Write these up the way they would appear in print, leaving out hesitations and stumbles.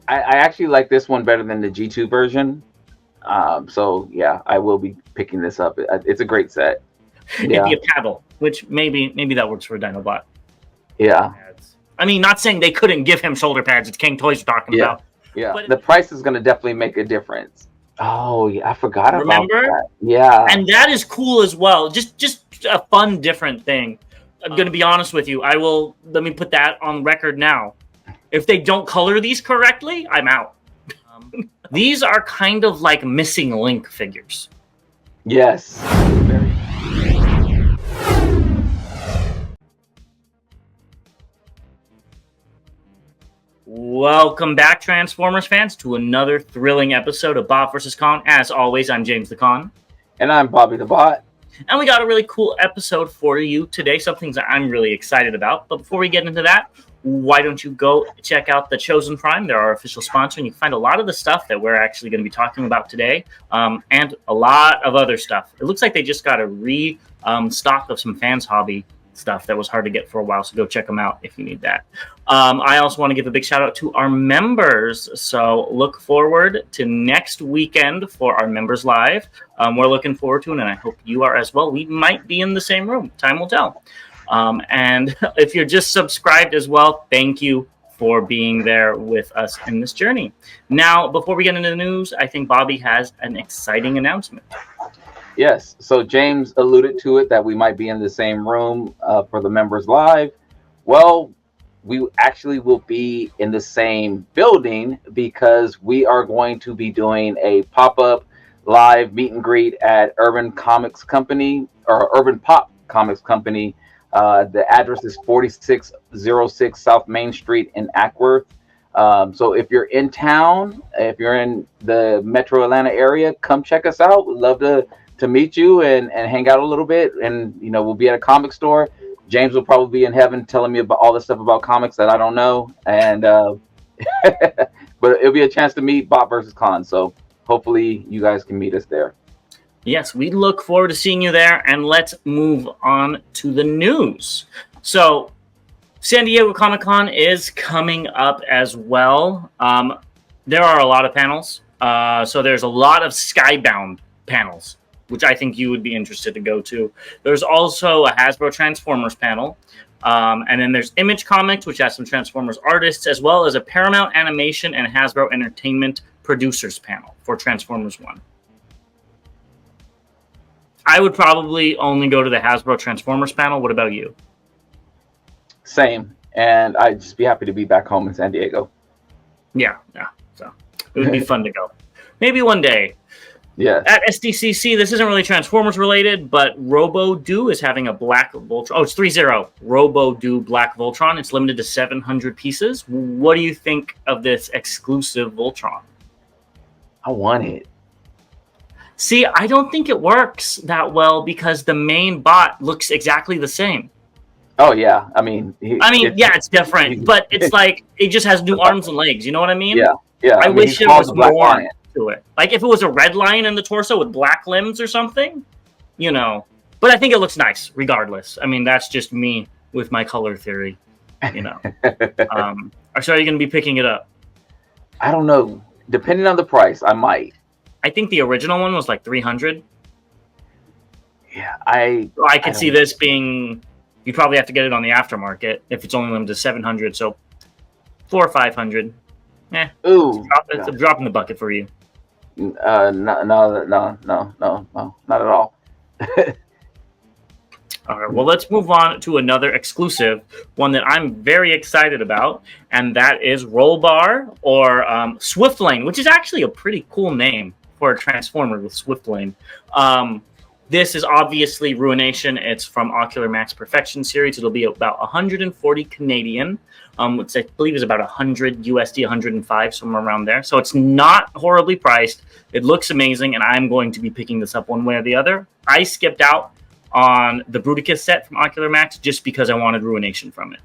I actually like this one better than the G2 version. So yeah, I will be picking this up. It's a great set. It'd be a paddle, which maybe that works for a Dinobot. Yeah. I mean, not saying they couldn't give him shoulder pads. It's Kang Toys we're talking about. Yeah. But the price is going to definitely make a difference. Oh yeah, I forgot about that. Yeah. And that is cool as well. Just a fun, different thing. I'm going to be honest with you. Let me put that on record now. If they don't color these correctly, I'm out. These are kind of like missing link figures. Yes. Very. Welcome back, Transformers fans, to another thrilling episode of Bob vs. Con. As always, I'm James the Con. And I'm Bobby the Bot. And we got a really cool episode for you today, some things that I'm really excited about. But before we get into that, why don't you go check out the Chosen Prime? They're our official sponsor, and you can find a lot of the stuff that we're actually going to be talking about today, and a lot of other stuff. It looks like they just got a restock of some Fans Hobby stuff that was hard to get for a while, so go check them out if you need that. I also want to give a big shout out to our members, so look forward to next weekend for our members live. We're looking forward to it, and I hope you are as well. We might be in the same room. Time will tell. And if you're just subscribed as well, thank you for being there with us in this journey. Now, before we get into the news, I think Bobby has an exciting announcement. Yes, so James alluded to it that we might be in the same room for the members live. Well, we actually will be in the same building because we are going to be doing a pop-up live meet and greet at Urban Comics Company, or Urban Pop Comics Company. The address is 4606 South Main Street in Ackworth. So if you're in town, if you're in the Metro Atlanta area, come check us out. We'd love to meet you and hang out a little bit. And, you know, we'll be at a comic store. James will probably be in heaven telling me about all the stuff about comics that I don't know. And but it'll be a chance to meet Bob vs. Con. So hopefully you guys can meet us there. Yes, we look forward to seeing you there, and let's move on to the news. So, San Diego Comic-Con is coming up as well. There are a lot of panels. So there's a lot of Skybound panels, which I think you would be interested to go to. There's also a Hasbro Transformers panel. And then there's Image Comics, which has some Transformers artists, as well as a Paramount Animation and Hasbro Entertainment Producers panel for Transformers 1. I would probably only go to the Hasbro Transformers panel. What about you? Same. And I'd just be happy to be back home in San Diego. Yeah. So it would be fun to go. Maybe one day. Yeah. At SDCC, this isn't really Transformers related, but Robo-Doo is having a Black Voltron. Oh, it's 3-0. Robo-Doo Black Voltron. It's limited to 700 pieces. What do you think of this exclusive Voltron? I want it. See, I don't think it works that well because the main bot looks exactly the same. Oh, yeah. I mean, it's different, but it's like it just has new arms and legs. You know what I mean? Yeah. I wish it was more to it. Like if it was a red lion in the torso with black limbs or something, you know. But I think it looks nice regardless. I mean, that's just me with my color theory, you know. So are you going to be picking it up? I don't know. Depending on the price, I might. I think the original one was like 300. Yeah, I could see this being. You probably have to get it on the aftermarket if it's only limited to 700. So 400 or 500. Ooh, it's a drop in the bucket for you. No, not at all. All right, well, let's move on to another exclusive, one that I'm very excited about, and that is Rollbar or Swiftlane, which is actually a pretty cool name for a Transformer with Swiftlane. This is obviously Ruination. It's from Ocular Max Perfection series. It'll be about 140 Canadian, which I believe is about 100 USD, 105, somewhere around there. So it's not horribly priced. It looks amazing, and I'm going to be picking this up one way or the other. I skipped out on the Bruticus set from Ocular Max just because I wanted Ruination from it.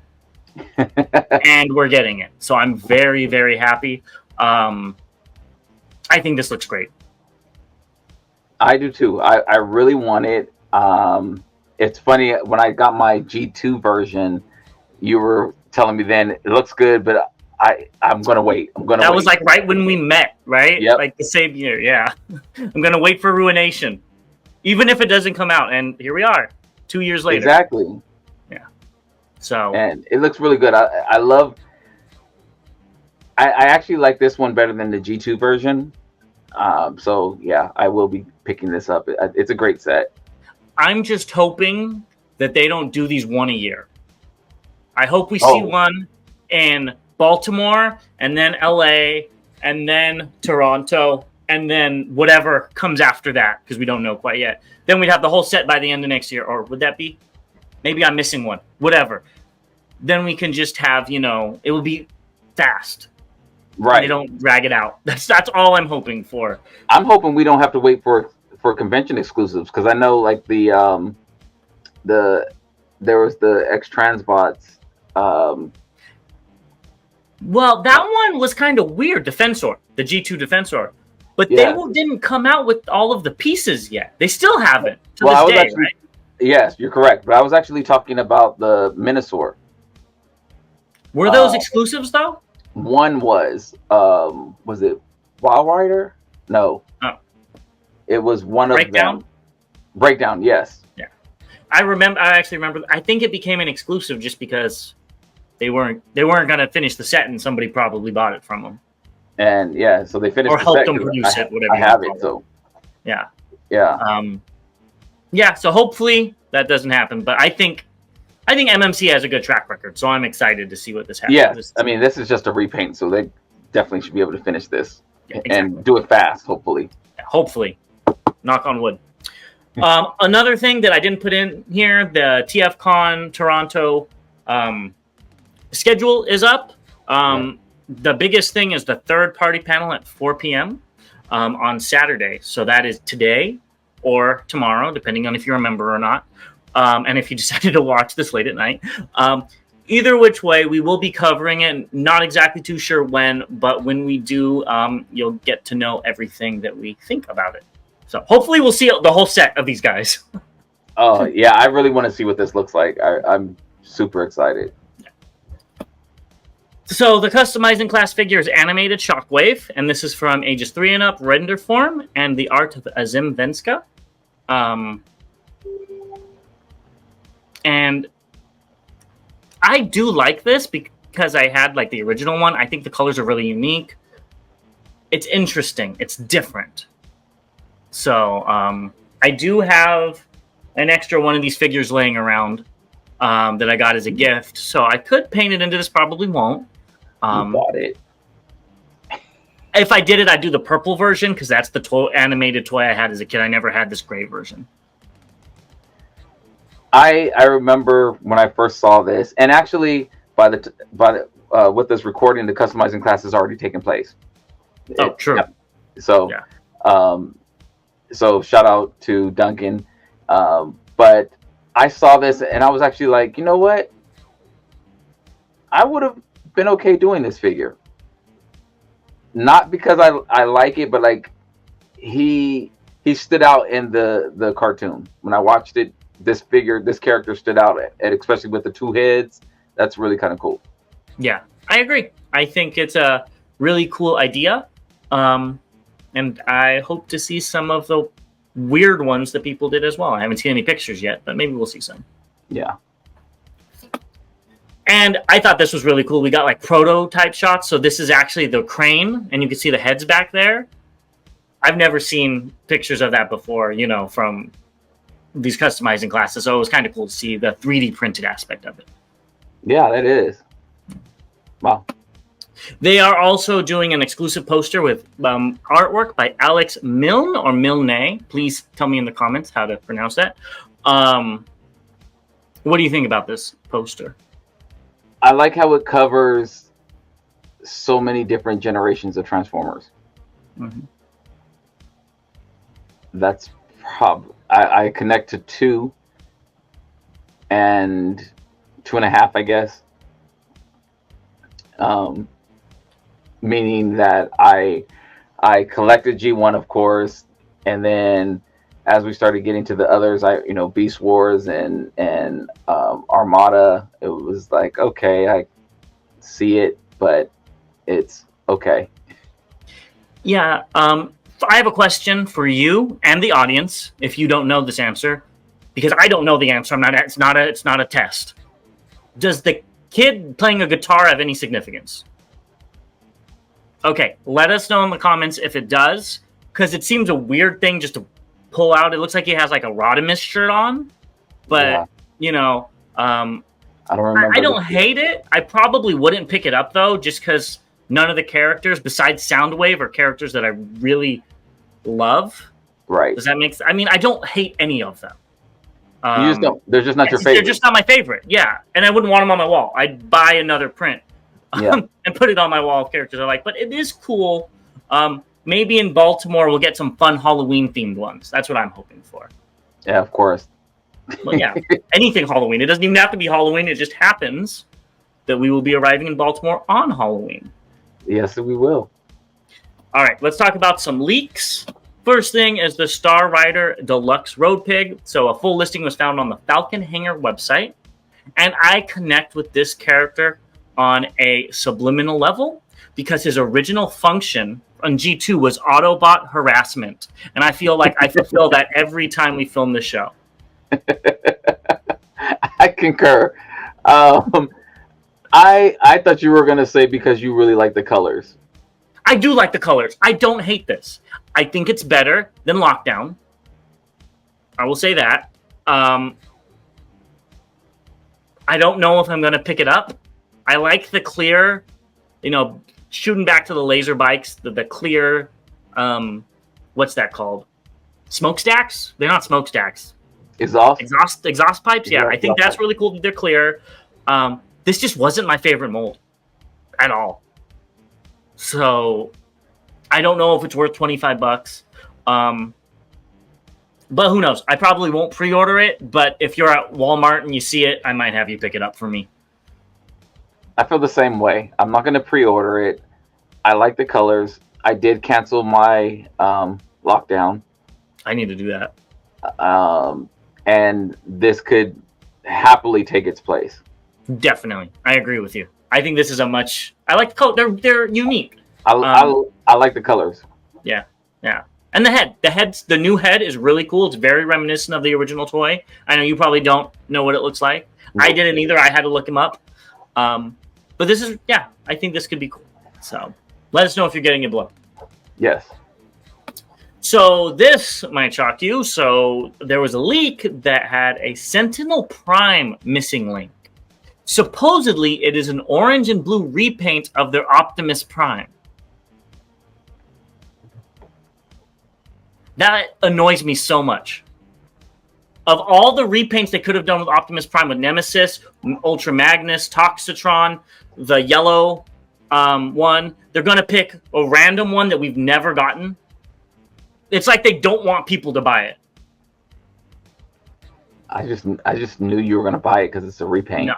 And we're getting it. So I'm very, very happy. I think this looks great. I do too. I really want it. It's funny, when I got my G2 version, you were telling me then it looks good, but I'm gonna wait. That was like right when we met, right? Yep. Like the same year. Yeah. I'm gonna wait for Ruination, even if it doesn't come out. And here we are, 2 years later. Exactly. Yeah. So. And it looks really good. I love. I actually like this one better than the G2 version. So yeah, I will be picking this up. It's a great set. I'm just hoping that they don't do these one a year. I hope we see one in Baltimore, and then LA, and then Toronto, and then whatever comes after that, because we don't know quite yet. Then we'd have the whole set by the end of next year, or would that be? Maybe I'm missing one. Whatever. Then we can just have, it will be fast. Right. They don't drag it out. That's all I'm hoping for. I'm hoping we don't have to wait for convention exclusives, because I know like there was the X Transbots. Well, that one was kind of weird, Defensor, the G2 Defensor. But they didn't come out with all of the pieces yet. They still haven't to this day, right? Yes, you're correct. But I was actually talking about the Minosaur. Were those exclusives, though? One was it Wild Rider? No. Oh. It was one of them. Breakdown, yes. Yeah. I actually remember, I think it became an exclusive just because they weren't going to finish the set, and somebody probably bought it from them. And yeah, so they finished or the helped set. them produce it, whatever. I have it, so yeah. Yeah. So hopefully that doesn't happen, but I think MMC has a good track record, so I'm excited to see what this happens. Yeah, I mean, this is just a repaint, so they definitely should be able to finish this and do it fast, hopefully. Hopefully. Knock on wood. Another thing that I didn't put in here, the TFCON Toronto schedule is up. The biggest thing is the third-party panel at 4 p.m. On Saturday. So that is today or tomorrow, depending on if you remember or not. And if you decided to watch this late at night. Either which way, we will be covering it. Not exactly too sure when, but when we do, you'll get to know everything that we think about it. So hopefully we'll see the whole set of these guys. Oh, yeah. I really want to see what this looks like. I'm super excited. So the customizing class figure is animated Shockwave, and this is from ages 3 and up, render form, and the art of Azim Venska. And I do like this because I had like the original one. I think the colors are really unique. It's interesting. It's different. So I do have an extra one of these figures laying around that I got as a gift. So I could paint it into this, probably won't. You bought it. If I did it, I'd do the purple version because that's the animated toy I had as a kid. I never had this gray version. I remember when I first saw this, and actually by the with this recording, the customizing class has already taken place. Oh, true. Yeah. So, so shout out to Duncan. But I saw this and I was actually like, you know what? I would have been okay doing this figure. Not because I like it, but like he stood out in the cartoon. When I watched it, this character stood out, and especially with the two heads. That's really kind of cool. Yeah, I agree. I think it's a really cool idea. And I hope to see some of the weird ones that people did as well. I haven't seen any pictures yet, but maybe we'll see some. Yeah. And I thought this was really cool. We got like prototype shots. So this is actually the crane, and you can see the heads back there. I've never seen pictures of that before, from these customizing classes. So it was kind of cool to see the 3D printed aspect of it. Yeah, that is. Wow. They are also doing an exclusive poster with artwork by Alex Milne or Milne. Please tell me in the comments how to pronounce that. What do you think about this poster? I like how it covers so many different generations of Transformers. Mm-hmm. That's I connect to 2 and 2.5, I guess. Meaning that I collected G1, of course, and then as we started getting to the others, Beast Wars and Armada, it was like, okay, I see it, but it's okay. Yeah. I have a question for you and the audience. If you don't know this answer, because I don't know the answer, It's not a test. Does the kid playing a guitar have any significance? Okay, let us know in the comments if it does, because it seems a weird thing just to pull out. It looks like he has like a Rodimus shirt on, but I don't remember. I don't hate it. I probably wouldn't pick it up though, just because none of the characters besides Soundwave are characters that I really love. Right. Does that make sense? I mean, I don't hate any of them. You just don't. They're just not your favorite. They're just not my favorite. Yeah, and I wouldn't want them on my wall. I'd buy another print and put it on my wall of characters I like. But it is cool. Maybe in Baltimore we'll get some fun Halloween themed ones. That's what I'm hoping for. Yeah, of course. Well, yeah, anything Halloween. It doesn't even have to be Halloween. It just happens that we will be arriving in Baltimore on Halloween. Yes, we will. All right, let's talk about some leaks. First thing is the Star Rider Deluxe Road Pig. So a full listing was found on the Falcon Hangar website. And I connect with this character on a subliminal level because his original function on G2 was Autobot harassment. And I feel like I fulfill that every time we film the show. I concur. I thought you were going to say because you really like the colors. I do like the colors. I don't hate this. I think it's better than Lockdown. I will say that. I don't know if I'm going to pick it up. I like the clear, shooting back to the laser bikes, the clear, what's that called? Smokestacks? They're not smokestacks. Exhaust pipes? Yeah, I think that's really cool that they're clear. This just wasn't my favorite mold at all. So I don't know if it's worth $25. But who knows? I probably won't pre-order it, but if you're at Walmart and you see it, I might have you pick it up for me. I feel the same way. I'm not going to pre-order it. I like the colors. I did cancel my Lockdown. I need to do that. And this could happily take its place. Definitely. I agree with you. I think this is I like the color. They're unique. I like the colors. Yeah. And the new head is really cool. It's very reminiscent of the original toy. I know you probably don't know what it looks like. No. I didn't either. I had to look him up. But this is, I think this could be cool. So let us know if you're getting it below. Yes. So this might shock you. So there was a leak that had a Sentinel Prime missing link. Supposedly, it is an orange and blue repaint of their Optimus Prime. That annoys me so much. Of all the repaints they could have done with Optimus Prime, with Nemesis, Ultra Magnus, Toxitron, the yellow one, they're going to pick a random one that we've never gotten. It's like they don't want people to buy it. I just knew you were going to buy it because it's a repaint.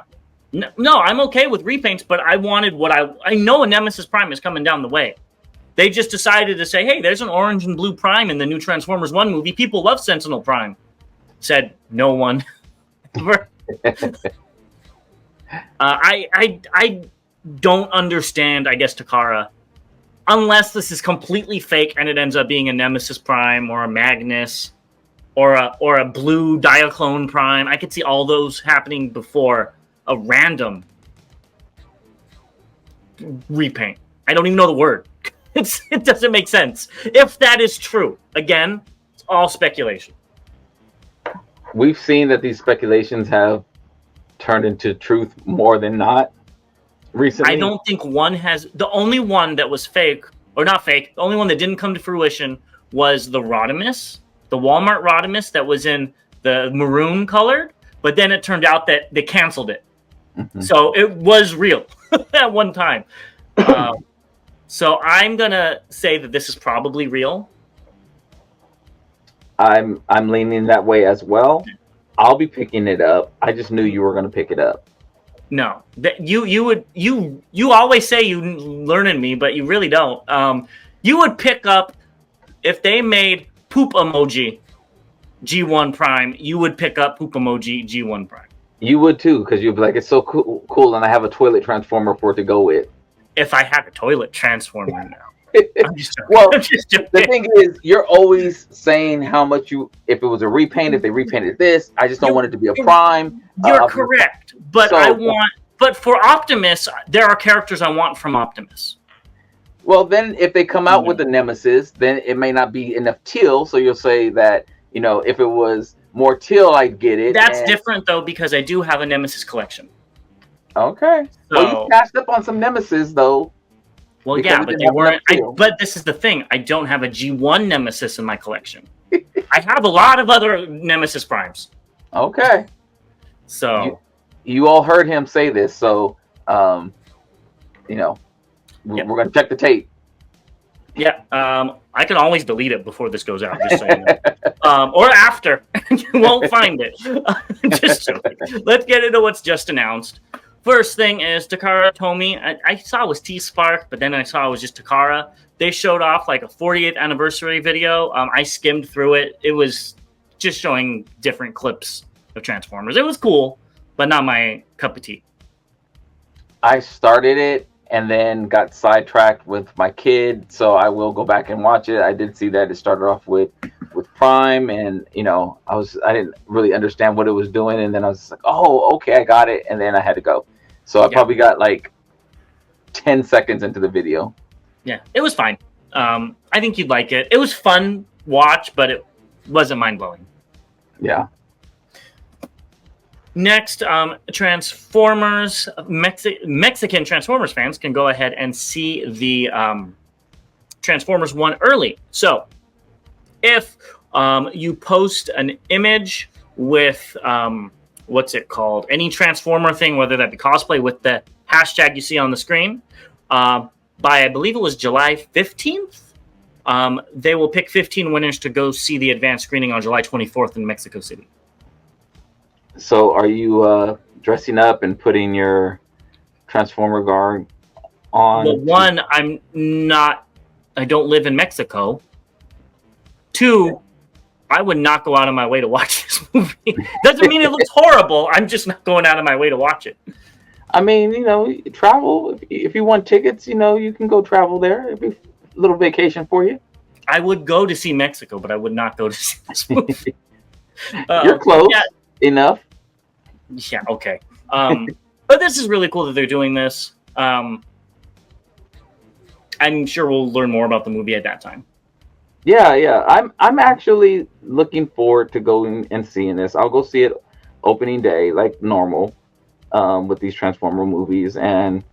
No, I'm okay with repaints, but I wanted what I know a Nemesis Prime is coming down the way. They just decided to say, hey, there's an orange and blue Prime in the new Transformers 1 movie. People love Sentinel Prime. Said no one. I don't understand, I guess, Takara. Unless this is completely fake and it ends up being a Nemesis Prime or a Magnus or a blue Diaclone Prime. I could see all those happening before a random repaint. I don't even know the word. It doesn't make sense. If that is true, again, it's all speculation. We've seen that these speculations have turned into truth more than not recently. I don't think one has... The only one that was fake, or not fake, the only one that didn't come to fruition was the Rodimus, the Walmart Rodimus that was in the maroon colored, but then it turned out that they canceled it. Mm-hmm. So it was real at one time. So I'm going to say that this is probably real. I'm leaning that way as well. I'll be picking it up. I just knew you were going to pick it up. No, you always say you learn in me, but you really don't. You would pick up if they made poop emoji G1 Prime. You would pick up poop emoji G1 Prime. You would too, because you'd be like, it's so cool, and I have a toilet transformer for it to go with. if I had a toilet transformer now. I'm just joking. Well, I'm just joking. the thing is, you're always saying how much if it was a repaint, if they repainted this, I just don't want it to be a Prime. You're correct, but but for Optimus, there are characters I want from Optimus. Well, then if they come out with the Nemesis, then it may not be enough teal, so you'll say that, if it was more teal, I'd get it. That's different, though, because I do have a Nemesis collection. Okay. So, well, you passed up on some Nemesis, though. Well, yeah, but they weren't. But this is the thing. I don't have a G1 Nemesis in my collection. I have a lot of other Nemesis Primes. Okay. So you all heard him say this, so we're gonna check the tape. Yeah. I can always delete it before this goes out, just so you know. Or after. You won't find it. Just joking. Let's get into what's just announced. First thing is Takara Tomy. I saw it was T-Spark, but then I saw it was just Takara. They showed off like a 40th anniversary video. I skimmed through it. It was just showing different clips of Transformers. It was cool, but not my cup of tea. I started it and then got sidetracked with my kid, so I will go back and watch it. I did see that it started off with Prime, and I didn't really understand what it was doing, and then I was like, oh, okay, I got it, and then I had to go. So I probably got like 10 seconds into the video. Yeah, it was fine. I think you'd like it. It was fun watch, but it wasn't mind-blowing. Yeah. Next, Transformers, Mexican Transformers fans can go ahead and see the Transformers 1 early. So, if you post an image with, what's it called? Any Transformer thing, whether that be cosplay, with the hashtag you see on the screen, by, I believe it was July 15th, they will pick 15 winners to go see the advanced screening on July 24th in Mexico City. So are you dressing up and putting your Transformer guard on? Well, one, I'm not. I don't live in Mexico. Two, I would not go out of my way to watch this movie. Doesn't mean it looks horrible. I'm just not going out of my way to watch it. I mean, travel. If you want tickets, you can go travel there. It'd be a little vacation for you. I would go to see Mexico, but I would not go to see this movie. You're close enough. Yeah, okay. But this is really cool that they're doing this. I'm sure we'll learn more about the movie at that time. Yeah. I'm actually looking forward to going and seeing this. I'll go see it opening day, like normal, with these Transformer movies, and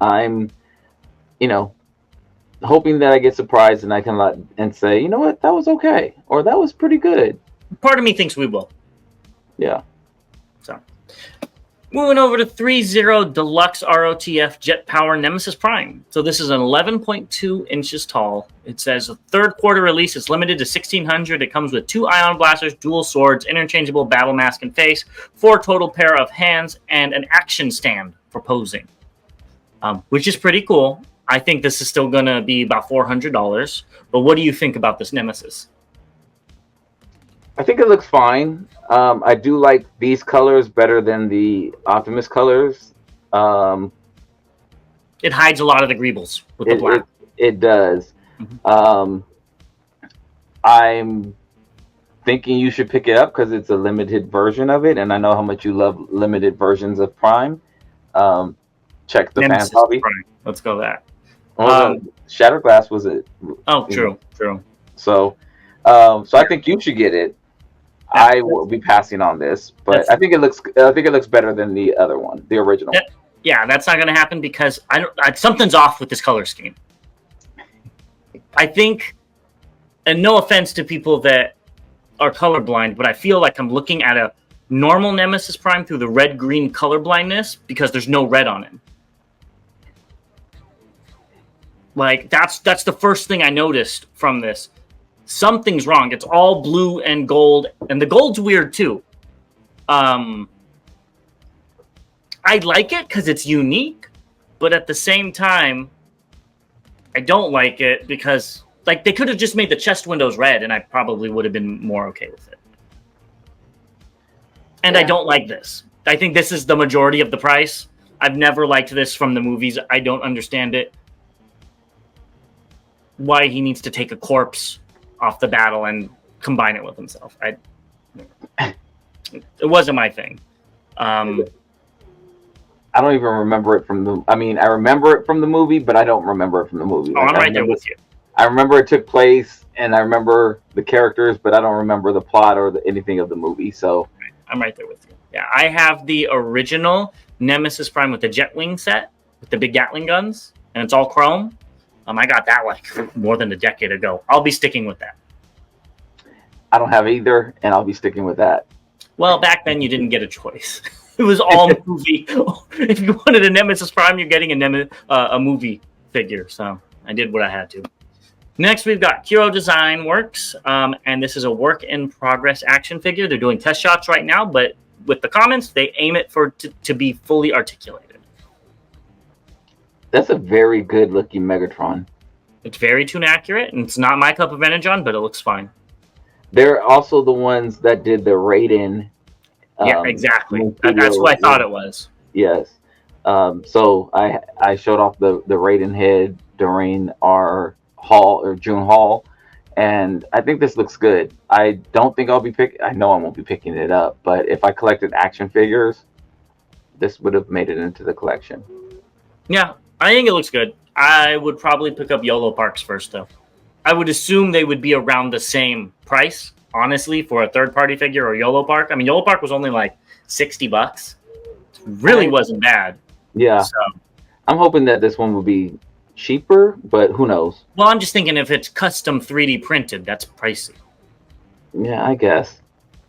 I'm, hoping that I get surprised and I can say, you know what, that was okay, or that was pretty good. Part of me thinks we will. Yeah. So, moving over to 3.0 Deluxe ROTF Jet Power Nemesis Prime. So this is an 11.2 inches tall. It says a third quarter release. It's limited to 1,600. It comes with 2 ion blasters, dual swords, interchangeable battle mask and face, 4 total pair of hands, and an action stand for posing, which is pretty cool. I think this is still going to be about $400. But what do you think about this Nemesis? I think it looks fine. I do like these colors better than the Optimus colors. It hides a lot of the greebles with the black. It does. Mm-hmm. I'm thinking you should pick it up because it's a limited version of it, and I know how much you love limited versions of Prime. Check the Nemesis fan hobby. Prime. Let's go that. Shattered Glass was it? Oh, true. So I think you should get it. I will be passing on this, but I think it looks better than the other one, the original. Yeah, that's not going to happen because something's off with this color scheme. I think, and no offense to people that are colorblind, but I feel like I'm looking at a normal Nemesis Prime through the red-green color blindness because there's no red on him. Like, that's the first thing I noticed from this. Something's wrong. It's all blue and gold, and the gold's weird too. I like it because it's unique, but at the same time, I don't like it because, like, they could have just made the chest windows red, and I probably would have been more okay with it. And I don't like this. I think this is the majority of the price. I've never liked this from the movies. I don't understand it. Why he needs to take a corpse off the battle and combine it with himself. It wasn't my thing. I don't even remember it from the. I mean, I remember it from the movie, but I don't remember it from the movie. Oh, I'm right there with you. I remember it took place, and I remember the characters, but I don't remember the plot or anything of the movie. So I'm right there with you. Yeah, I have the original Nemesis Prime with the Jetwing set with the big Gatling guns, and it's all chrome. I got that like more than a decade ago. I'll be sticking with that. I don't have either, and I'll be sticking with that. Well, back then you didn't get a choice. It was all movie. If you wanted a Nemesis Prime, you're getting a movie figure. So I did what I had to. Next, we've got Kiro Design Works, and this is a work-in-progress action figure. They're doing test shots right now, but with the comments, they aim it to be fully articulated. That's a very good-looking Megatron. It's very tune accurate, and it's not my cup of energon, but it looks fine. They're also the ones that did the Raiden. Yeah, exactly. That's what I thought it was. Yes. So I showed off the Raiden head during our haul or June haul, and I think this looks good. I don't think I'll be picking. I know I won't be picking it up, but if I collected action figures, this would have made it into the collection. Yeah, I think it looks good. I would probably pick up YOLO Parks first, though. I would assume they would be around the same price, honestly, for a third-party figure or YOLO Park. I mean, YOLO Park was only like $60. It really wasn't bad. Yeah. So, I'm hoping that this one will be cheaper, but who knows? Well, I'm just thinking if it's custom 3D printed, that's pricey. Yeah, I guess.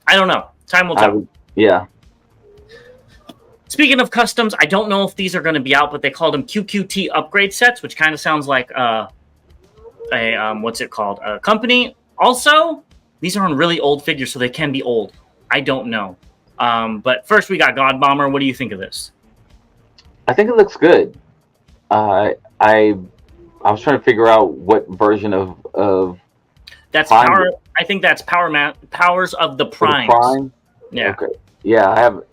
I don't know. Time will tell. Yeah. Speaking of customs, I don't know if these are going to be out, but they called them QQT upgrade sets, which kind of sounds like what's it called? A company. Also, these are on really old figures, so they can be old. I don't know. But first, we got God Bomber. What do you think of this? I think it looks good. I was trying to figure out what version of that's Prime. Power. I think that's powers of the Prime. Prime. Yeah. Okay. Yeah, I have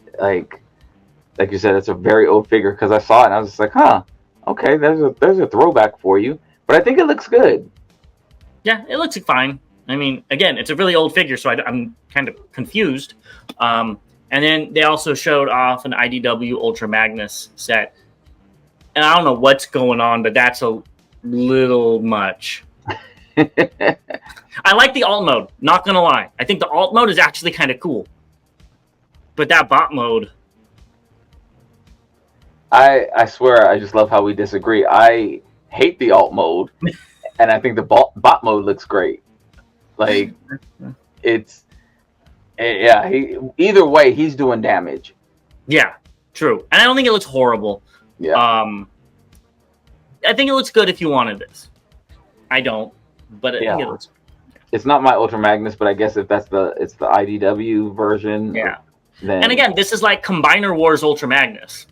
like you said, it's a very old figure because I saw it and I was just like, huh, okay, there's a throwback for you. But I think it looks good. Yeah, it looks fine. I mean, again, it's a really old figure, so I'm kind of confused. And then they also showed off an IDW Ultra Magnus set. And I don't know what's going on, but that's a little much. I like the alt mode, not going to lie. I think the alt mode is actually kind of cool. But that bot mode... I swear, I just love how we disagree. I hate the alt mode, and I think the bot mode looks great. Like, either way, he's doing damage. Yeah, true. And I don't think it looks horrible. Yeah. I think it looks good if you wanted this. I don't, but I think it looks good. It's not my Ultra Magnus, but I guess if it's the IDW version. Yeah. Then... And again, this is like Combiner Wars Ultra Magnus.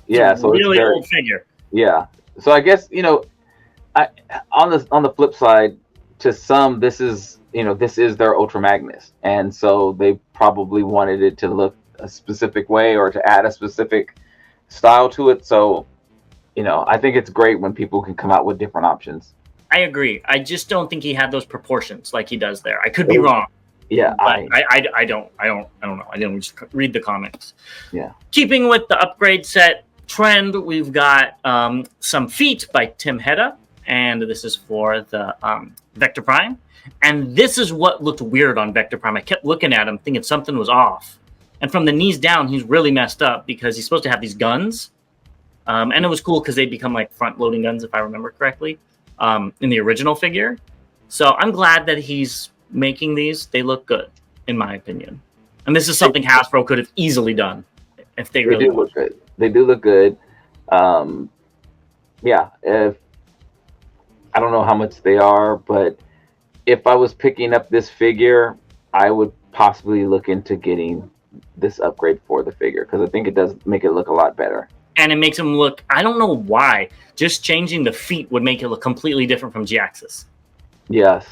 Yeah, so really it's old figure. Yeah. So I guess, on the flip side, to some, this is their Ultra Magnus. And so they probably wanted it to look a specific way or to add a specific style to it. So, I think it's great when people can come out with different options. I agree. I just don't think he had those proportions like he does there. I could be wrong. Yeah, I don't know. I didn't just read the comics. Yeah. Keeping with the upgrade set trend, we've got some feet by Tim Hedda, and this is for the Vector Prime. And this is what looked weird on Vector Prime. I kept looking at him thinking something was off. And from the knees down, he's really messed up because he's supposed to have these guns. And it was cool because they become like front-loading guns, if I remember correctly, in the original figure. So I'm glad that he's making these. They look good, in my opinion. And this is something Hasbro could have easily done if they really look good. They do look good. If I don't know how much they are, but if I was picking up this figure, I would possibly look into getting this upgrade for the figure because I think it does make it look a lot better. And it makes him look, I don't know why, just changing the feet would make it look completely different from G-Axis. Yes.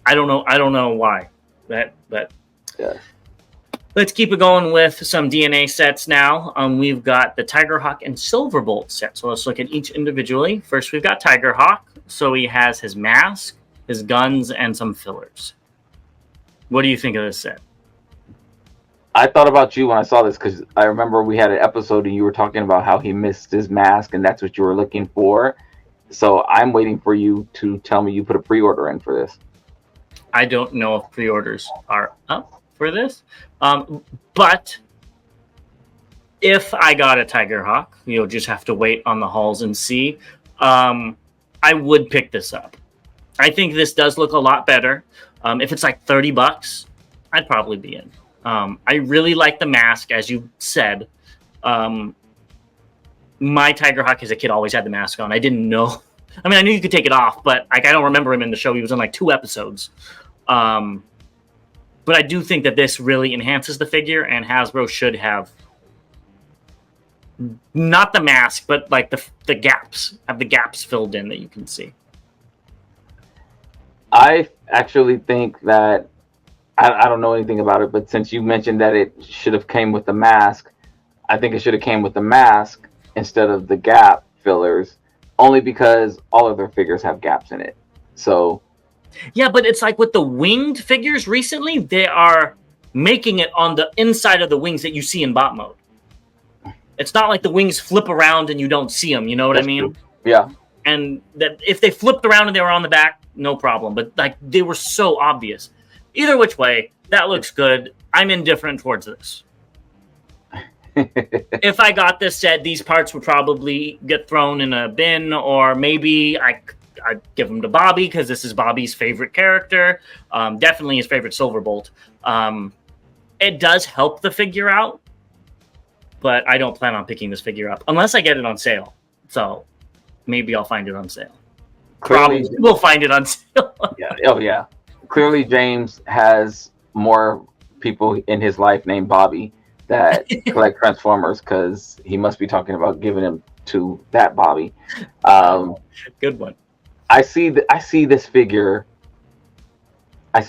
I don't know why. But yes. Let's keep it going with some DNA sets now. We've got the Tigerhawk and Silverbolt set. So let's look at each individually. First, we've got Tigerhawk. So he has his mask, his guns, and some fillers. What do you think of this set? I thought about you when I saw this because I remember we had an episode and you were talking about how he missed his mask and that's what you were looking for. So I'm waiting for you to tell me you put a pre-order in for this. I don't know if pre-orders are up for this. But if I got a Tigerhawk, you'll just have to wait on the halls and see. I would pick this up. I think this does look a lot better. If it's like $30, I'd probably be in. I really like the mask, as you said. My Tigerhawk as a kid always had the mask on. I didn't know. I mean, I knew you could take it off, but like I don't remember him in the show. He was in like 2 episodes. But I do think that this really enhances the figure, and Hasbro should have not the mask, but like the gaps, have the gaps filled in that you can see. I actually think that I don't know anything about it, but since you mentioned that it should have came with the mask, I think it should have came with the mask instead of the gap fillers, only because all of their figures have gaps in it. So yeah, but it's like with the winged figures recently, they are making it on the inside of the wings that you see in bot mode. It's not like the wings flip around and you don't see them. You know what I mean? True. Yeah. And that if they flipped around and they were on the back, no problem. But like they were so obvious. Either which way, that looks good. I'm indifferent towards this. If I got this set, these parts would probably get thrown in a bin, or maybe I'd give them to Bobby because this is Bobby's favorite character. Definitely his favorite Silverbolt. It does help the figure out, but I don't plan on picking this figure up unless I get it on sale. So maybe I'll find it on sale. Clearly, probably will find it on sale. Yeah. Oh, yeah. Clearly, James has more people in his life named Bobby that collect Transformers because he must be talking about giving them to that Bobby. Good one. I see this figure. I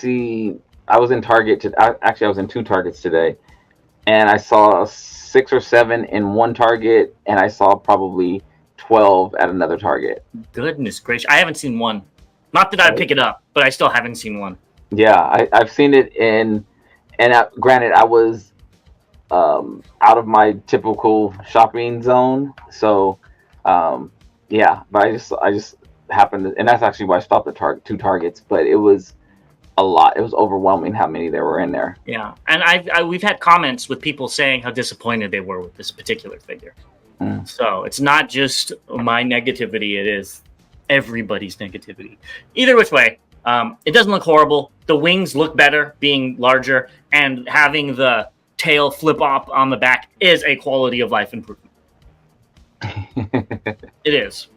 was in Target. Actually, I was in 2 Targets today, and I saw 6 or 7 in one Target, and I saw probably 12 at another Target. Goodness gracious. I haven't seen one. Not that I'd pick it up, but I still haven't seen one. Yeah, I've seen it granted, I was out of my typical shopping zone. So, yeah, but I just happened to, and that's actually why I stopped at 2 Targets, but it was a lot. It was overwhelming how many there were in there. Yeah, and we've had comments with people saying how disappointed they were with this particular figure. So it's not just my negativity, it is everybody's negativity. Either which way, it doesn't look horrible. The wings look better being larger, and having the tail flip up on the back is a quality of life improvement. It is.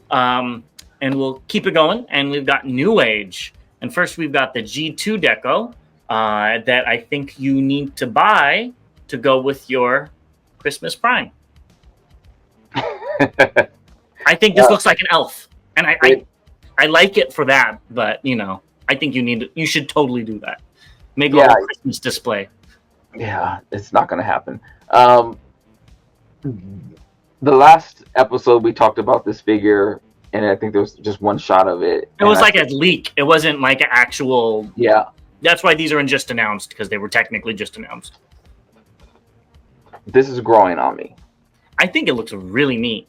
And we'll keep it going, and we've got New Age. And first we've got the G2 deco that I think you need to buy to go with your Christmas Prime. I think this looks like an elf, and I like it for that. But I think you should totally do that. Make a little Christmas display. Yeah, it's not going to happen. The last episode we talked about this figure, and I think there was just one shot of it. It was like a leak. It wasn't like an actual. Yeah. That's why these are in just announced, because they were technically just announced. This is growing on me. I think it looks really neat.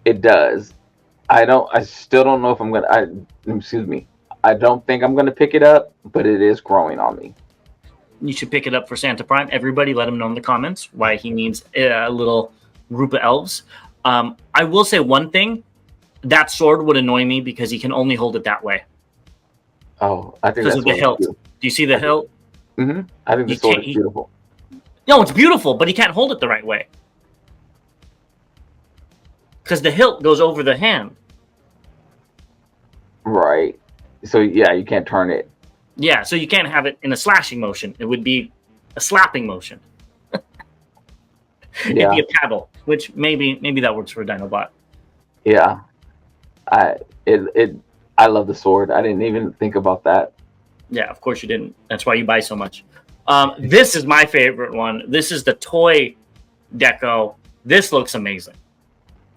It does. I still don't know if I'm gonna. Excuse me. I don't think I'm gonna pick it up, but it is growing on me. You should pick it up for Santa Prime. Everybody, let him know in the comments why he needs a little group of elves. I will say one thing: that sword would annoy me because he can only hold it that way. Oh, I think because of the hilt. Do you see the hilt? Mm-hmm. I think the sword is beautiful. No, it's beautiful, but he can't hold it the right way. Because the hilt goes over the hand. Right. So, yeah, you can't turn it. Yeah, so you can't have it in a slashing motion. It would be a slapping motion. It'd be a paddle, which maybe that works for a Dinobot. Yeah. I love the sword. I didn't even think about that. Yeah, of course you didn't. That's why you buy so much. This is my favorite one. This is the toy deco. This looks amazing.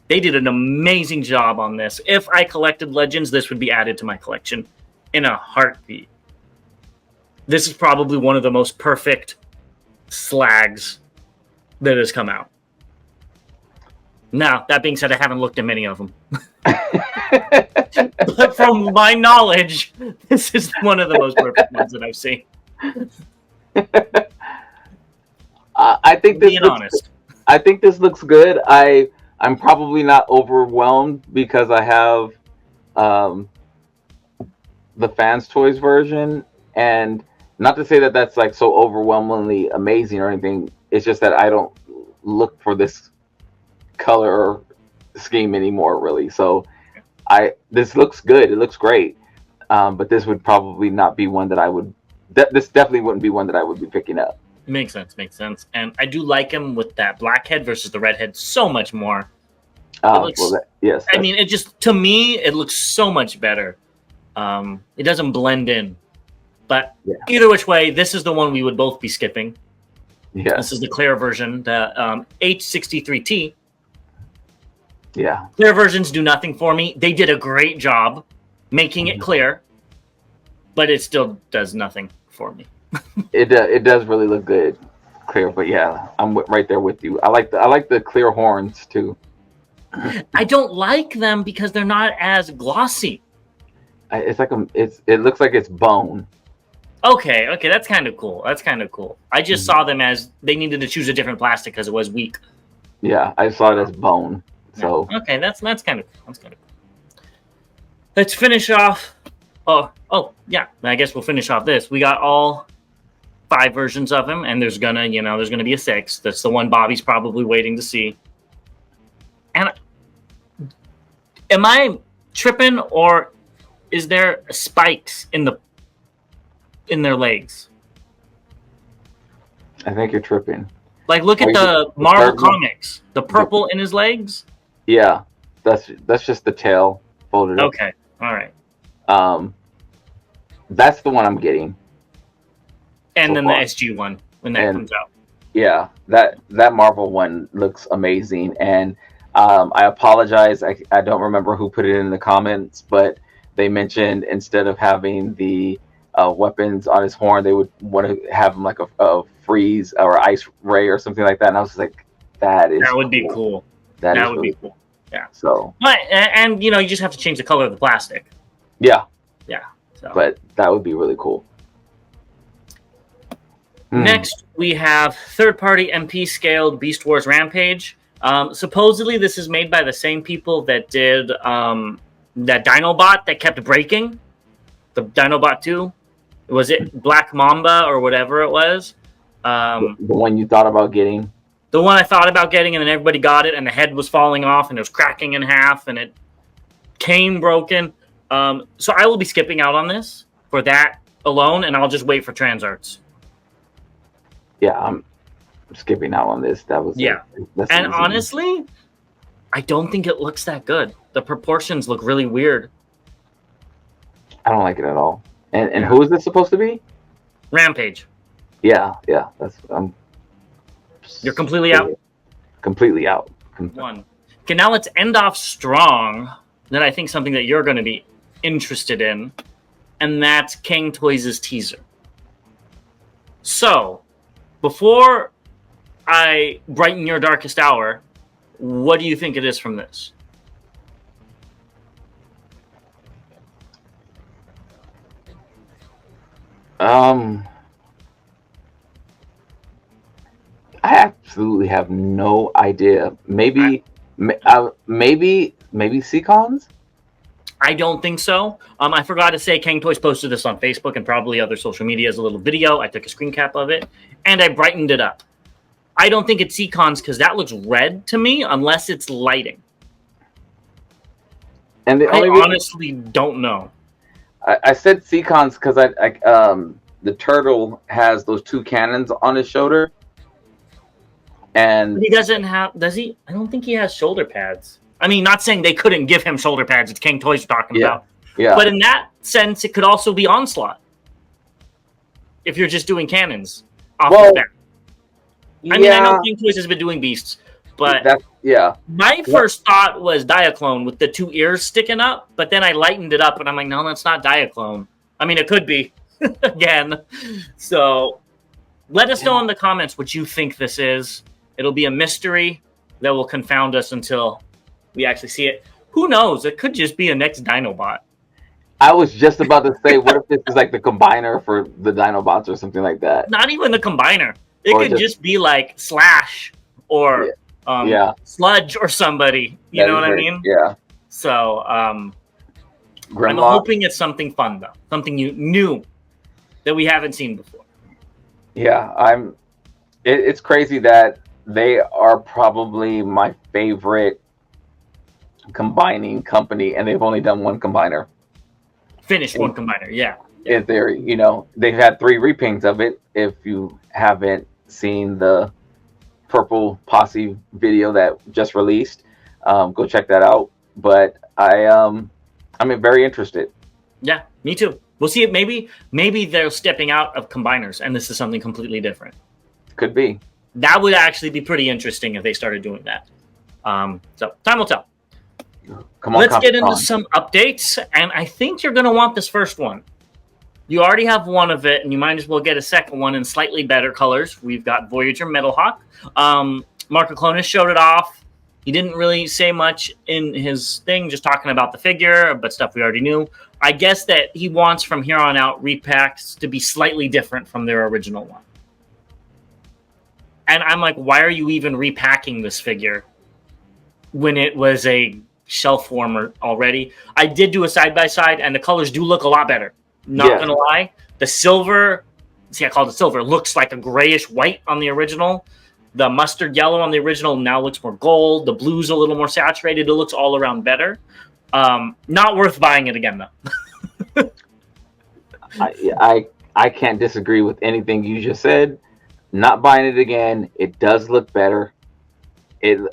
They did an amazing job on this. If I collected Legends, this would be added to my collection in a heartbeat. This is probably one of the most perfect slags that has come out. Now, that being said, I haven't looked at many of them. But from my knowledge, this is one of the most perfect ones that I've seen. I think this Being looks, honest. I think this looks good. I'm probably not overwhelmed because I have the Fans Toys version, and not to say that that's like so overwhelmingly amazing or anything. It's just that I don't look for this color scheme anymore, really. So this looks good. It looks great. But this would probably not be one that I would. This definitely wouldn't be one that I would be picking up. Makes sense. And I do like him with that black head versus the red head so much more. Yes. I mean, it just, to me, it looks so much better. It doesn't blend in. But either which way, this is the one we would both be skipping. Yeah. This is the clear version, the H63T. Yeah. Clear versions do nothing for me. They did a great job making it clear, but it still does nothing for me. It does really look good, clear. But yeah, I'm right there with you. I like the clear horns too. I don't like them because they're not as glossy. It's like it looks like it's bone. Okay, that's kind of cool. I just saw them as they needed to choose a different plastic because it was weak. Yeah, I saw it as bone. So okay, that's kind of cool. Let's finish off. Oh yeah. I guess we'll finish off this. We got all 5 versions of him, and there's gonna be a 6th. That's the one Bobby's probably waiting to see. And am I tripping, or is there spikes in their legs? I think you're tripping. Like, look at the Marvel comics. The purple in his legs. Yeah, that's just the tail folded up. Okay, all right. That's the one I'm getting. And then the SG one when that comes out. Yeah, that Marvel one looks amazing. And I apologize. I don't remember who put it in the comments, but they mentioned instead of having the weapons on his horn, they would want to have him like a freeze or ice ray or something like that. And I was like, that would be cool. That would be cool. Yeah. So, but and you just have to change the color of the plastic. Yeah. So. But that would be really cool. Next, we have third-party MP scaled Beast Wars Rampage. Supposedly, this is made by the same people that did that Dinobot that kept breaking. The Dinobot 2. Was it Black Mamba or whatever it was? The one you thought about getting? The one I thought about getting, and then everybody got it, and the head was falling off, and it was cracking in half, and it came broken. So I will be skipping out on this for that alone, and I'll just wait for Transarts. Yeah, I'm skipping out on this. And honestly, I don't think it looks that good. The proportions look really weird. I don't like it at all. And who is this supposed to be? Rampage. Yeah. You're completely out? Completely out. One. Okay, now let's end off strong. Then I think something that you're going to be interested in, and that's Kang Toys' teaser. So, before I brighten your darkest hour, what do you think it is from this? I absolutely have no idea. Maybe SDCCONs? I don't think so. I forgot to say Kang Toys posted this on Facebook and probably other social media as a little video. I took a screen cap of it, and I brightened it up. I don't think it's SDCCONs because that looks red to me, unless it's lighting. And I honestly don't know. I said SDCCONs because the turtle has those 2 cannons on his shoulder. And he doesn't have, does he? I don't think he has shoulder pads. I mean, not saying they couldn't give him shoulder pads. It's Kang Toys we're talking about. Yeah. But in that sense, it could also be Onslaught. If you're just doing cannons. off Well, of that. I mean, I know King Toys has been doing beasts, but my first thought was Diaclone with the 2 ears sticking up, but then I lightened it up and I'm like, no, that's not Diaclone. I mean, it could be again. So let us know in the comments what you think this is. It'll be a mystery that will confound us until we actually see it. Who knows? It could just be a next Dinobot. I was just about to say, what if this is like the combiner for the Dinobots or something like that? Not even the combiner. It could just be like Slash or Sludge or somebody. You know what I mean? Yeah. So I'm hoping it's something fun, though. Something new that we haven't seen before. Yeah, it's crazy that they are probably my favorite combining company, and they've only done one combiner. Finished one combiner, yeah. In theory, they've had 3 repaints of it. If you haven't seen the Purple Posse video that just released, go check that out. But I'm very interested. Yeah, me too. We'll see it. Maybe they're stepping out of combiners, and this is something completely different. Could be. That would actually be pretty interesting if they started doing that. So time will tell. Let's get into some updates, and I think you're going to want this first one. You already have one of it, and you might as well get a second one in slightly better colors. We've got Voyager Metalhawk. Marco Clonus showed it off. He didn't really say much in his thing, just talking about the figure, but stuff we already knew. I guess that he wants from here on out repacks to be slightly different from their original one. And I'm like, why are you even repacking this figure when it was a shelf warmer already? I did do a side-by-side, and the colors do look a lot better. Not gonna lie. The silver, I called it silver, looks like a grayish white on the original. The mustard yellow on the original now looks more gold. The blue's a little more saturated. It looks all around better. Not worth buying it again, though. I can't disagree with anything you just said. Not buying it again. It does look better. In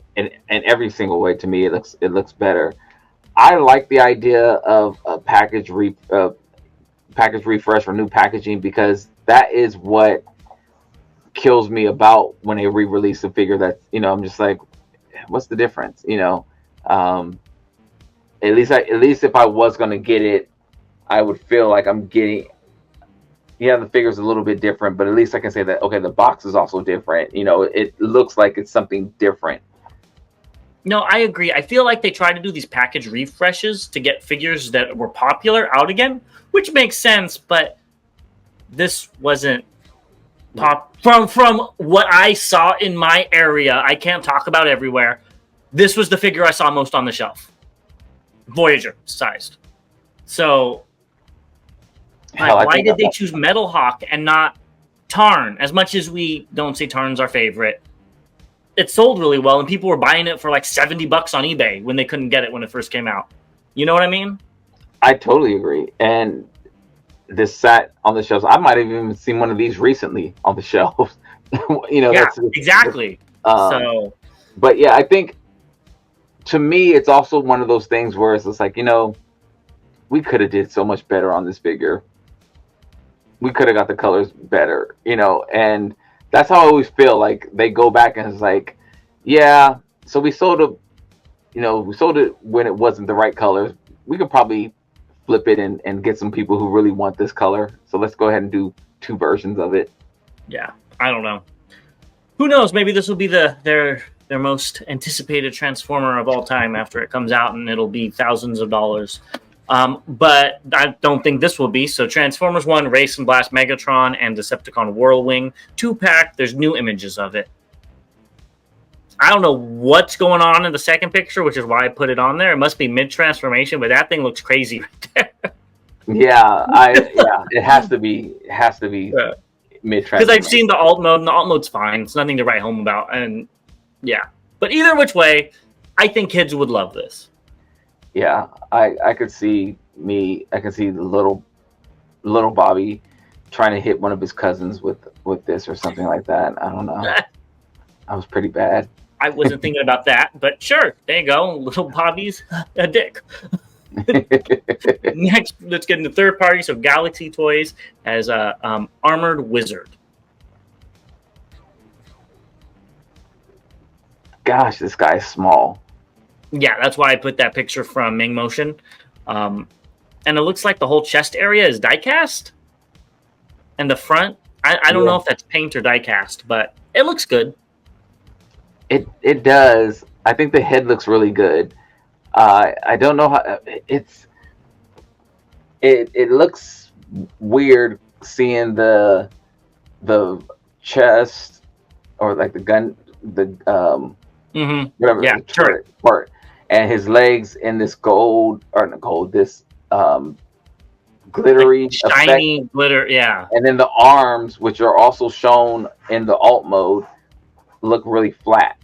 every single way, to me, it looks better. I like the idea of a package refresh or new packaging, because that is what kills me about when they re-release a figure that I'm just like, what's the difference? At least if I was gonna get it, I would feel like I'm getting. Yeah, the figure's a little bit different, but at least I can say that, okay, the box is also different. It looks like it's something different. No, I agree. I feel like they try to do these package refreshes to get figures that were popular out again, which makes sense, but this wasn't pop from what I saw in my area. I can't talk about everywhere. This was the figure I saw most on the shelf. Voyager sized. So why did they choose Metalhawk and not Tarn? As much as we don't say Tarn's our favorite, it sold really well, and people were buying it for like $70 on eBay when they couldn't get it when it first came out. You know what I mean? I totally agree. And this sat on the shelves. I might have even seen one of these recently on the shelves. Yeah, exactly. But yeah, I think to me, it's also one of those things where it's just like, we could have did so much better on this figure. We could have got the colors better, and that's how I always feel. Like they go back and it's like, yeah, so we sold it when it wasn't the right colors. We could probably flip it and get some people who really want this color. So let's go ahead and do 2 versions of it. Yeah, I don't know. Who knows? Maybe this will be their most anticipated Transformer of all time after it comes out, and it'll be thousands of dollars. But I don't think this will be. So Transformers 1, Race and Blast Megatron, and Decepticon Whirlwing 2-pack. There's new images of it. I don't know what's going on in the second picture, which is why I put it on there. It must be mid-transformation, but that thing looks crazy right there. Yeah, it has to be mid-transformation. Because I've seen the alt mode, and the alt mode's fine. It's nothing to write home about. And yeah. But either which way, I think kids would love this. Yeah, I could see the little Bobby trying to hit one of his cousins with this or something like that. I don't know. That was pretty bad. I wasn't thinking about that, but sure, there you go. Little Bobby's a dick. Next, let's get into third party. So Galaxy Toys has a Armored Wizard. gosh, this guy's small. Yeah, that's why I put that picture from Ming Motion. And it looks like the whole chest area is die-cast. And the front, I don't know if that's paint or die-cast, but it looks good. It does. I think the head looks really good. I don't know how it looks weird seeing the chest or like the gun, whatever, yeah, turret part, and his legs in this gold or not gold, this glittery, like shiny effect. glitter, yeah. And then the arms, which are also shown in the alt mode, look really flat.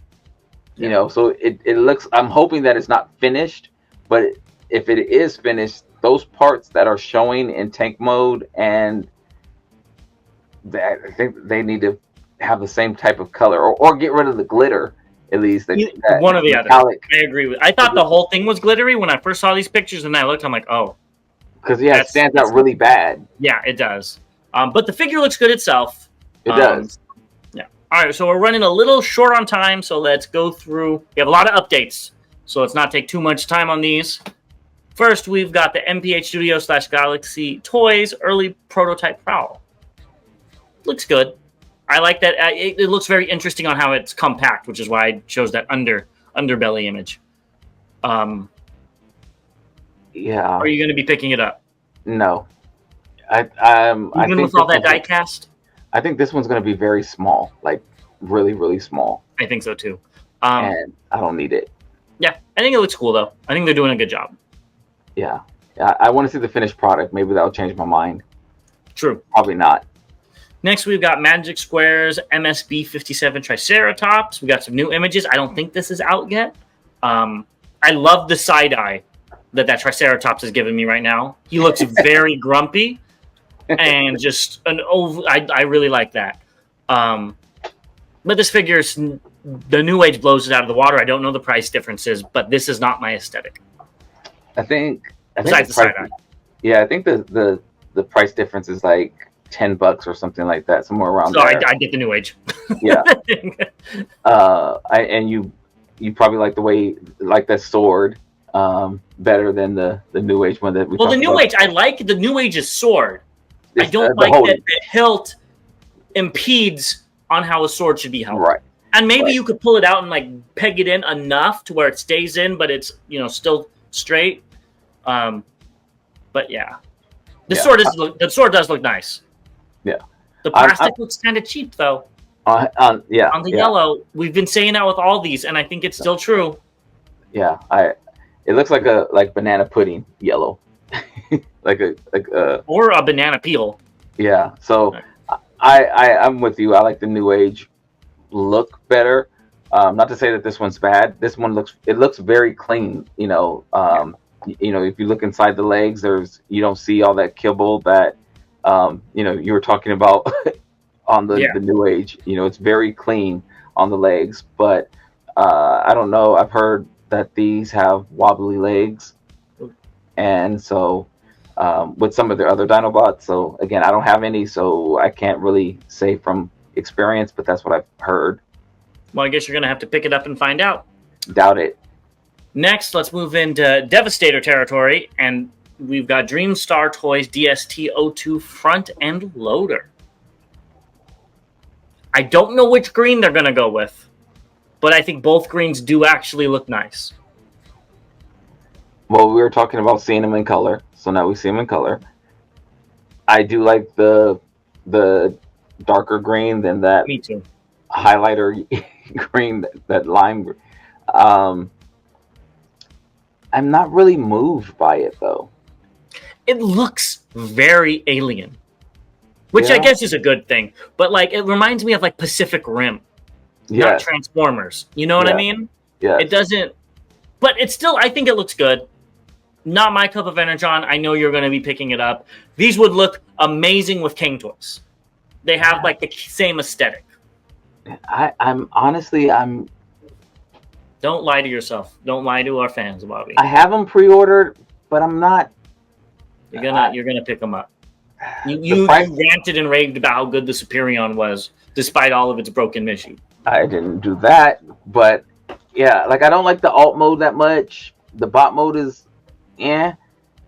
You know, so it looks. I'm hoping that it's not finished, but if it is finished, those parts that are showing in tank mode and that, I think they need to have the same type of color, or get rid of the glitter at least. One or the other. I agree with. I thought the whole thing was glittery when I first saw these pictures, and I looked. I'm like, oh, because it stands out really bad. Yeah, it does. But the figure looks good itself. It does. Yeah. All right, so we're running a little short on time, so let's go through. We have a lot of updates, so let's not take too much time on these. First, we've got the MPH Studio / Galaxy Toys early prototype Prowl. Looks good. I like that. It looks very interesting on how it's compact, which is why I chose that underbelly image. Yeah. Are you going to be picking it up? No. Even I think with all that die cast? I think this one's going to be very small, like really, really small. I think so too. And I don't need it. Yeah, I think it looks cool though. I think they're doing a good job. Yeah. I want to see the finished product. Maybe that'll change my mind. True. Probably not. Next, we've got Magic Square's MSB 57 Triceratops. We got some new images. I don't think this is out yet. I love the side eye that Triceratops is giving me right now. He looks very grumpy and just I really like that. But this figure's the New Age blows it out of the water. I don't know the price differences, but this is not my aesthetic. I think besides the side eye. Yeah, I think the price difference is like $10 or something like that, somewhere around there. I get the New Age. Yeah. You probably like that sword better than the New Age one that we. Well, the New Age, I like the New Age's sword. I don't like that the hilt impedes on how a sword should be held. Right. And maybe you could pull it out and like peg it in enough to where it stays in, but it's still straight. But yeah, the sword does look nice. Yeah. The plastic looks kind of cheap though. On the yellow, we've been saying that with all these, and I think it's still true. Yeah, it looks like banana pudding yellow, or a banana peel. Yeah, so I'm with you. I like the New Age look better. Not to say that this one's bad. This one looks very clean. If you look inside the legs, you don't see all that kibble that you were talking about on the New Age. It's very clean on the legs, but I don't know. I've heard that these have wobbly legs, and so with some of their other Dinobots. So again, I don't have any, so I can't really say from experience, but that's what I've heard. Well, I guess you're gonna have to pick it up and find out. Doubt it. Next, let's move into Devastator territory, and we've got Dreamstar Toys DST-02 front end loader. I don't know which green they're gonna go with, but I think both greens do actually look nice. Well, we were talking about seeing them in color, so now we see them in color. I do like the darker green than that. Me too. Highlighter green, that lime green. I'm not really moved by it though. It looks very alien, which I guess is a good thing. But it reminds me of Pacific Rim, not Transformers. You know what I mean? Yeah. It doesn't, but it's still. I think it looks good. Not my cup of Energon. I know you're going to be picking it up. These would look amazing with Kang Toys. They have the same aesthetic. I'm honestly. Don't lie to yourself. Don't lie to our fans, Bobby. I have them pre-ordered, but I'm not. You're gonna pick them up. You ranted and raved about how good the Superion was, despite all of its broken mission. I didn't do that, but yeah, like I don't like the alt mode that much. The bot mode is, yeah.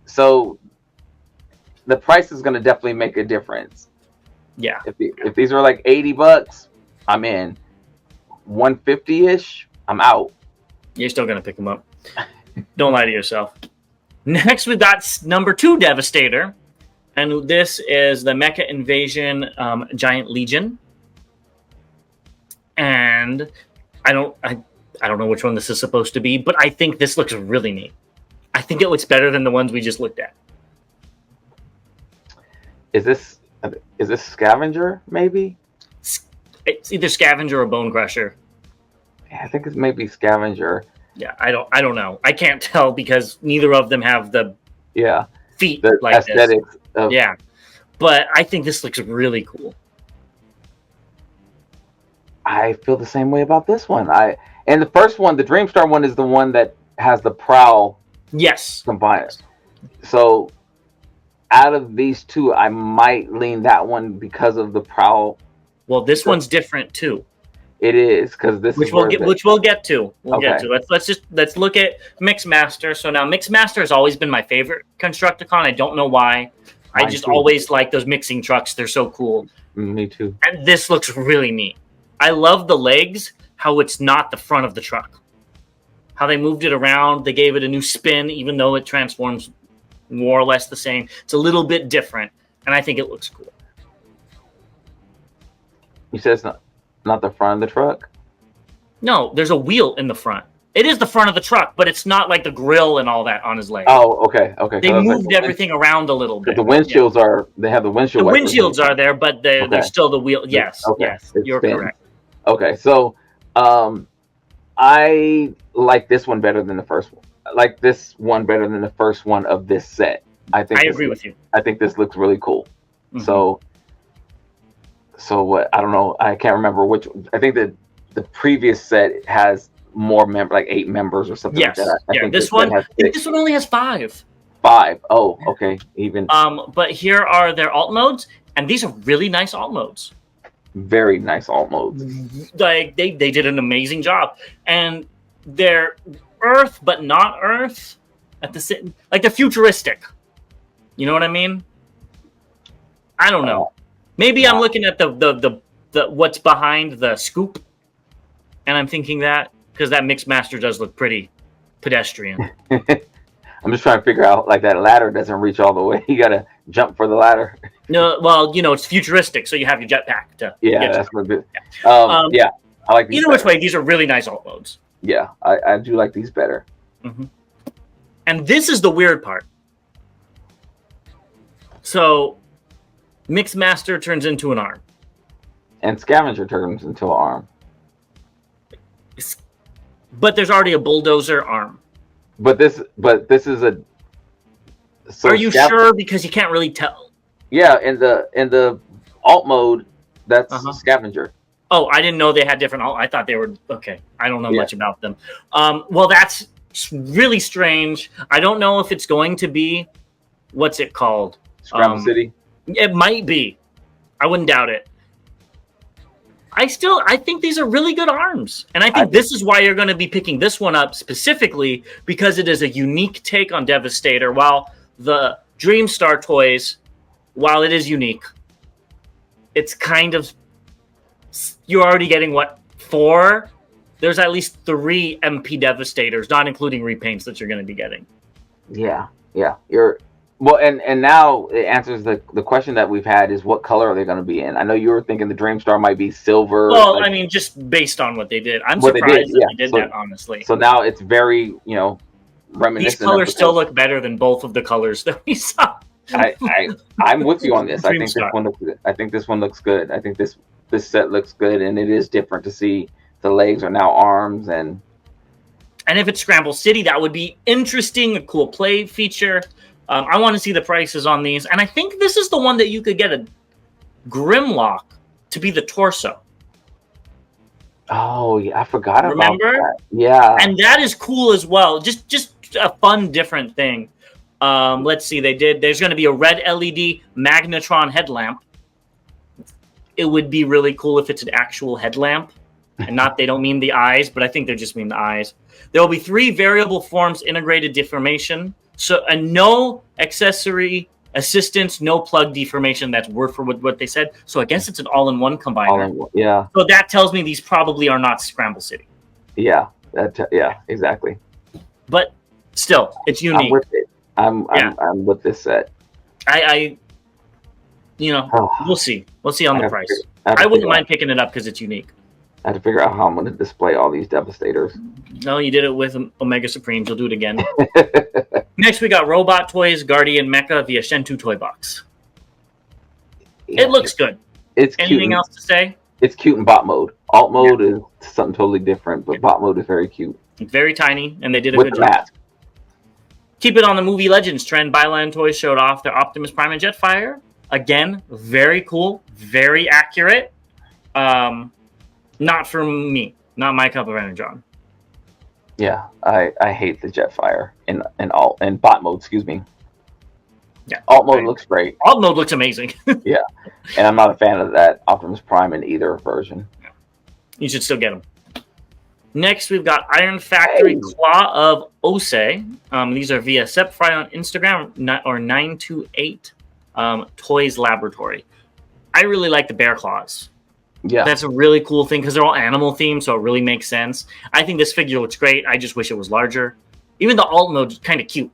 So the price is going to definitely make a difference. Yeah. If these are like $80, I'm in. 150 ish, I'm out. You're still gonna pick them up. Don't lie to yourself. Next, we've got number 2 Devastator, and this is the Mecha Invasion Giant Legion. And I don't know which one this is supposed to be, but I think this looks really neat. I think it looks better than the ones we just looked at. Is this Scavenger? Maybe it's either Scavenger or Bone Crusher. I think it's maybe Scavenger. Yeah, I don't know. I can't tell because neither of them have the feet the like aesthetics this. Yeah, but I think this looks really cool. I feel the same way about this one. And the first one, the Dreamstar one, is the one that has the prowl. Yes. Combined. So out of these two, I might lean that one because of the prowl. Well, this one's different too. It is because this which we'll get to. We'll okay. get to. Let's look at Mixmaster. So now Mixmaster has always been my favorite Constructicon. I don't know why. I just always like those mixing trucks. They're so cool. Me too. And this looks really neat. I love the legs. How it's not the front of the truck. How they moved it around. They gave it a new spin, even though it transforms more or less the same. It's a little bit different, and I think it looks cool. You said it's not the front of the truck? No, there's a wheel in the front. It is the front of the truck, but it's not like the grill and all that on his leg. Oh, okay. They moved everything around a little bit. The windshields they have the windshield. The windshields are there, but there's still the wheel. Yes, yes, you're correct. Okay, so I like this one better than the first one. I like this one better than the first one of this set. I agree with you. I think this looks really cool. Mm-hmm. So what? I don't know. I can't remember which. I think that the previous set has more like 8 members or something. Yes. Like that. I think this one only has 5. 5. Oh, okay. Even. But here are their alt modes, and these are really nice alt modes. Very nice alt modes. Like they did an amazing job, and they're Earth but not Earth at the like they're futuristic. You know what I mean? I don't know. Maybe I'm looking at the what's behind the scoop, and I'm thinking that because that Mixmaster does look pretty pedestrian. I'm just trying to figure out like that ladder doesn't reach all the way. You gotta jump for the ladder. No, well, it's futuristic, so you have your jetpack to. That's what it is. I like these. Either which way, these are really nice alt modes. Yeah, I do like these better. Mm-hmm. And this is the weird part. So, Mixmaster turns into an arm, and Scavenger turns into an arm. But there's already a bulldozer arm. But this is a. So are you sure? Because you can't really tell. Yeah, in the alt mode, that's Scavenger. Oh, I didn't know they had different alt. I thought they were okay. I don't know much about them. Well, that's really strange. I don't know if it's going to be what's it called? Scramble City. It might be. I wouldn't doubt it. I think these are really good arms. And I think this is why you're going to be picking this one up specifically because it is a unique take on Devastator. While the Dreamstar toys, while it is unique, it's kind of, you're already getting 4? There's at least 3 MP Devastators, not including repaints that you're going to be getting. Yeah. Well, and now it answers the question that we've had is what color are they going to be in? I know you were thinking the Dreamstar might be silver. Well, I mean, just based on what they did. I'm surprised that they did that, honestly. So now it's very, reminiscent. These colors still look better than both of the colors that we saw. I'm with you on this. I think this one looks good. I think this one looks good. I think this set looks good, and it is different to see the legs are now arms. And if it's Scramble City, that would be interesting, a cool play feature. I want to see the prices on these. And I think this is the one that you could get a Grimlock to be the torso. Oh, yeah. I forgot about that. Yeah. And that is cool as well. Just a fun, different thing. Let's see. There's going to be a red LED Magnetron headlamp. It would be really cool if it's an actual headlamp. And not they don't mean the eyes, but I think they just mean the eyes. There will be 3 variable forms integrated deformation. So and no accessory assistance, no plug deformation. That's word for what they said. So I guess it's an all-in-one combiner. Yeah. So that tells me these probably are not Scramble City. Yeah. Yeah. Exactly. But still, it's unique. I'm with it. I'm with this set. We'll see. We'll see on the price. I wouldn't mind picking it up because it's unique. I had to figure out how I'm going to display all these Devastators. No, you did it with Omega Supremes. You'll do it again. Next, we got Robot Toys Guardian Mecha via Shentu Toy Box. Yeah, it looks good. It's Anything cute. Else to say? It's cute in bot mode. Alt mode is something totally different, but bot mode is very cute. It's very tiny, and they did a With good the job. mask. Keep it on the movie Legends trend. Byline Toys showed off their Optimus Prime and Jetfire. Again, very cool, very accurate. Not for me. Not my cup of energon. Yeah, I hate the Jetfire in bot mode. Excuse me. Yeah, alt mode looks great. Alt mode looks amazing. Yeah, and I'm not a fan of that Optimus Prime in either version. You should still get them. Next, we've got Iron Factory Claw of Ose. These are via Sepfry on Instagram or 928 Toys Laboratory. I really like the bear claws. Yeah, that's a really cool thing because they're all animal themed, so it really makes sense. I think this figure looks great. I just wish it was larger. Even the alt mode is kind of cute.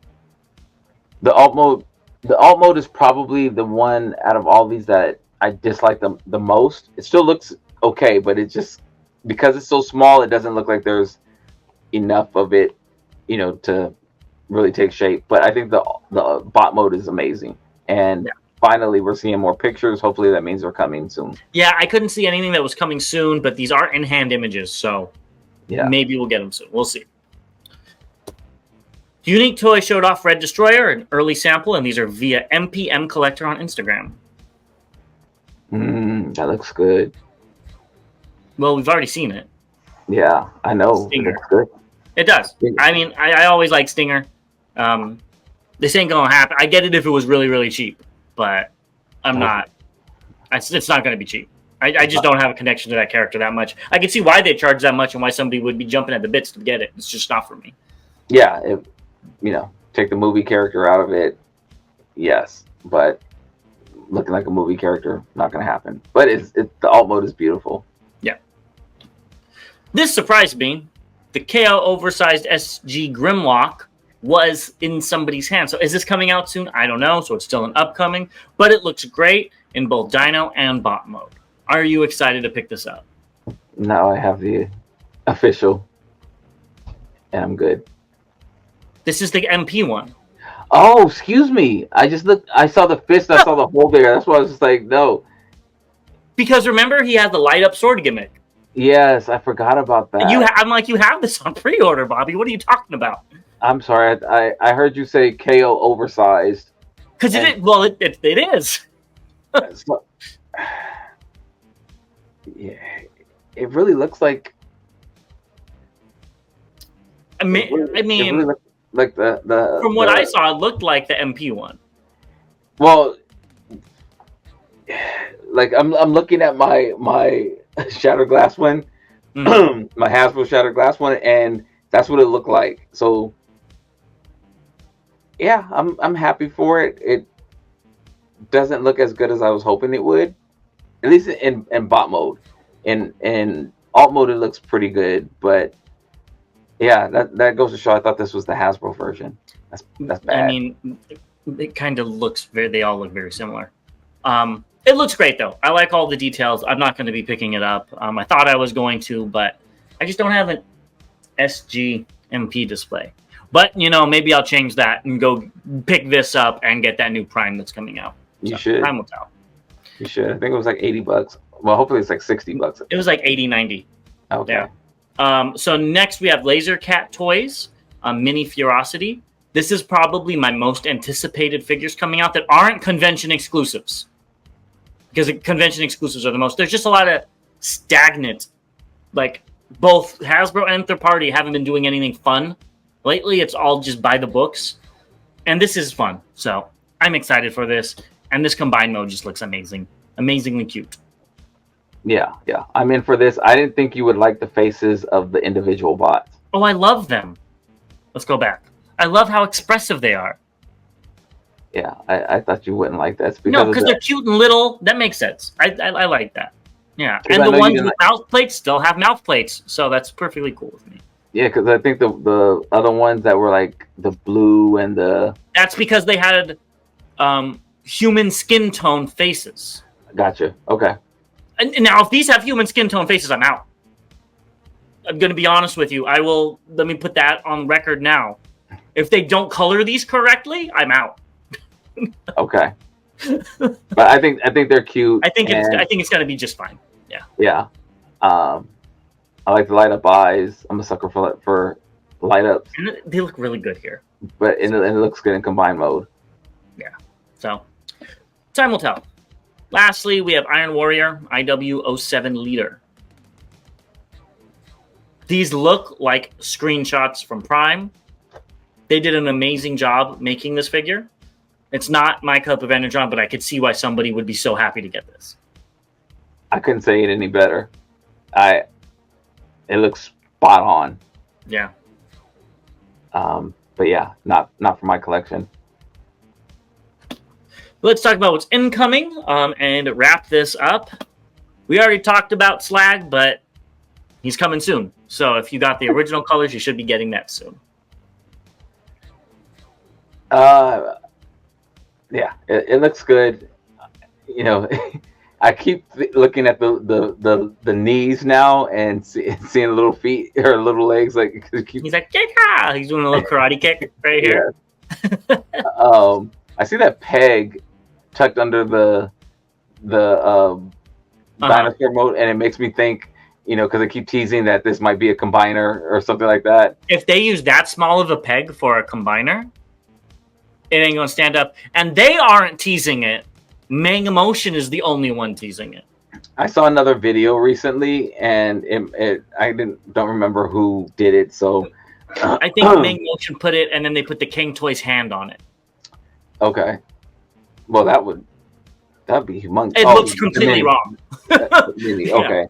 The alt mode is probably the one out of all these that I dislike the most. It still looks okay, but it just because it's so small, it doesn't look like there's enough of it, to really take shape. But I think the bot mode is amazing, and finally we're seeing more pictures. Hopefully that means they're coming soon. Yeah, I couldn't see anything that was coming soon, but these are in-hand images, so maybe we'll get them soon. We'll see. Unique Toy showed off Red Destroyer, an early sample, and these are via MPM Collector on Instagram. That looks good. Well, we've already seen it. Yeah, I know. Stinger. It looks good. It does. I mean, I always like Stinger. This ain't going to happen. I get it if it was really, really cheap, but I'm not. It's not going to be cheap. I just don't have a connection to that character that much. I can see why they charge that much and why somebody would be jumping at the bits to get it. It's just not for me. Yeah, take the movie character out of it, yes, but looking like a movie character, not going to happen. But the alt mode is beautiful. Yeah. This surprised me. The KO oversized SG Grimlock was in somebody's hand. So is this coming out soon? I don't know. So it's still an upcoming, but it looks great in both Dino and bot mode. Are you excited to pick this up? Now I have the official, and I'm good. This is the MP one. Oh, excuse me. I just looked. I saw the fist. I saw the hole there. That's why I was just like, no. Because remember, he had the light up sword gimmick. Yes, I forgot about that. I'm like, you have this on pre-order, Bobby. What are you talking about? I'm sorry. I heard you say KO oversized. Because it is. So, yeah, it really looks like. I mean, it really looks like the. From what I saw, it looked like the MP one. Well, like I'm looking at my Shattered Glass one, my Hasbro Shattered Glass one, and that's what it looked like. So, yeah, I'm happy for it. It doesn't look as good as I was hoping it would, at least in bot mode. In alt mode, it looks pretty good, but yeah, that goes to show. I thought this was the Hasbro version. That's bad. I mean, it kind of looks they all look very similar. It looks great though. I like all the details. I'm not going to be picking it up. I thought I was going to, but I just don't have an SG MP display. But maybe I'll change that and go pick this up and get that new Prime that's coming out. You should. Time will tell. You should. I think it was like $80. Well, hopefully it's like $60. It was like 80, 90. Okay. Yeah. So next we have Laser Cat Toys, Mini Furiosity. This is probably my most anticipated figures coming out that aren't convention exclusives. Because convention exclusives are the most. There's just a lot of stagnant. Like, both Hasbro and third party haven't been doing anything fun. Lately, it's all just by the books. And this is fun. So, I'm excited for this. And this combined mode just looks amazing. Amazingly cute. Yeah, yeah. I'm in for this. I didn't think you would like the faces of the individual bots. Oh, I love them. Let's go back. I love how expressive they are. Yeah, I thought you wouldn't like that. It's No, because of because the they're cute and little. That makes sense. I like that. Yeah, 'cause and I the know you ones didn't with like. mouth plates still have mouth plates, so that's perfectly cool with me. Yeah, because I think the other ones that were like the blue and the That's because they had human skin tone faces. gotcha. Okay. And now, if these have human skin tone faces, I'm out. I'm going to be honest with you. I will. Let me put that on record now. If they don't color these correctly, I'm out. Okay. But I think they're cute. I think and, it's going to be just fine. Yeah. Yeah. I like the light up eyes. I'm a sucker for light ups, And they look really good here. but and it looks good in combined mode. Yeah. So, time will tell. Lastly, we have Iron Warrior, IW07 Leader. These look like screenshots from Prime. They did an amazing job making this figure. It's not my cup of Energon, but I could see why somebody would be so happy to get this. I couldn't say it any better. It looks spot on. Yeah. But yeah, not for my collection. Let's talk about what's incoming and wrap this up. We already talked about Slag, but he's coming soon. So if you got the original colors, you should be getting that soon. Yeah, it looks good. You know, I keep looking at the knees now and seeing little feet or little legs. Like He's like, yeah! He's doing a little karate kick right here. Yeah. I see that peg tucked under the dinosaur mode, and it makes me think, because I keep teasing that this might be a combiner or something like that. If they use that small of a peg for a combiner, it ain't gonna stand up. And they aren't teasing it. Mang Emotion is the only one teasing it. I saw another video recently, and I don't remember who did it. So I think Mang Emotion put it, and then they put the Kang Toys hand on it. Okay. Well, that'd be humongous. It looks completely wrong. The mini, okay. Yeah.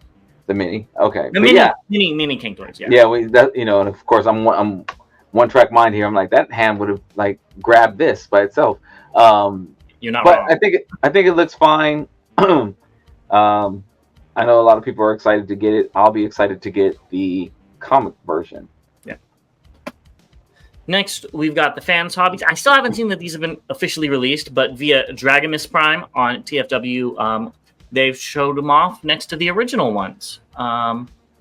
The mini, okay. The mini Kang Toys, yeah. Yeah, and of course I'm one track mind here. I'm like, that hand would have like grabbed this by itself. You're not wrong. I think it looks fine. I know a lot of people are excited to get it. I'll be excited to get the comic version. Yeah. Next, we've got the fans' hobbies. I still haven't seen that these have been officially released, but via Nemesis Prime on TFW, they've showed them off next to the original ones.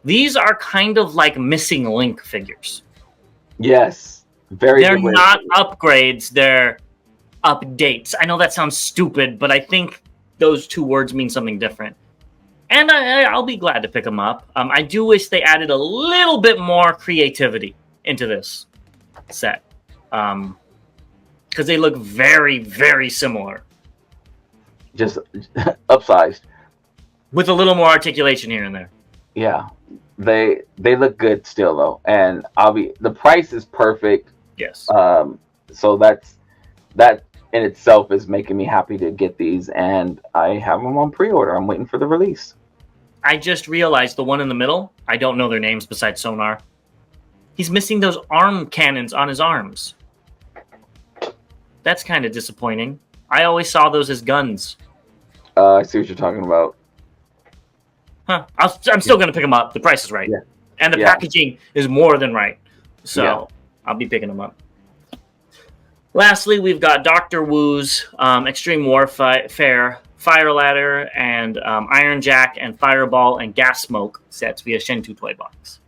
These are kind of like missing link figures. Yes, They're not upgrades. They're updates. I know that sounds stupid, but I think those two words mean something different. And I'll be glad to pick them up. I do wish they added a little bit more creativity into this set. Because they look very, very similar. Just upsized. With a little more articulation here and there. Yeah. They look good still though. And the price is perfect. Yes. So that in itself is making me happy to get these, and I have them on pre-order. I'm waiting for the release. I just realized the one in the middle, I don't know their names besides Sonar. He's missing those arm cannons on his arms. That's kind of disappointing. I always saw those as guns. I see what you're talking about. Huh. I'm still going to pick them up. The price is right. Yeah. And the packaging is more than right. So I'll be picking them up. Lastly, we've got Dr. Wu's Extreme Warfare, Fire Ladder, and Iron Jack, and Fireball, and Gas Smoke sets via Shentu Toy Box.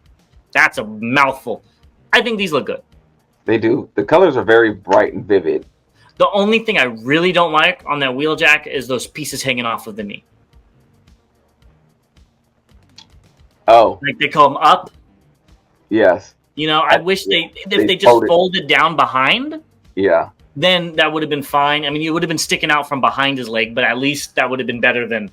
That's a mouthful. I think these look good. They do. The colors are very bright and vivid. The only thing I really don't like on that Wheeljack is those pieces hanging off of the knee. Oh. Like they call them up. Yes. I wish if they just folded down behind. Yeah. Then that would have been fine. I mean, it would have been sticking out from behind his leg, but at least that would have been better than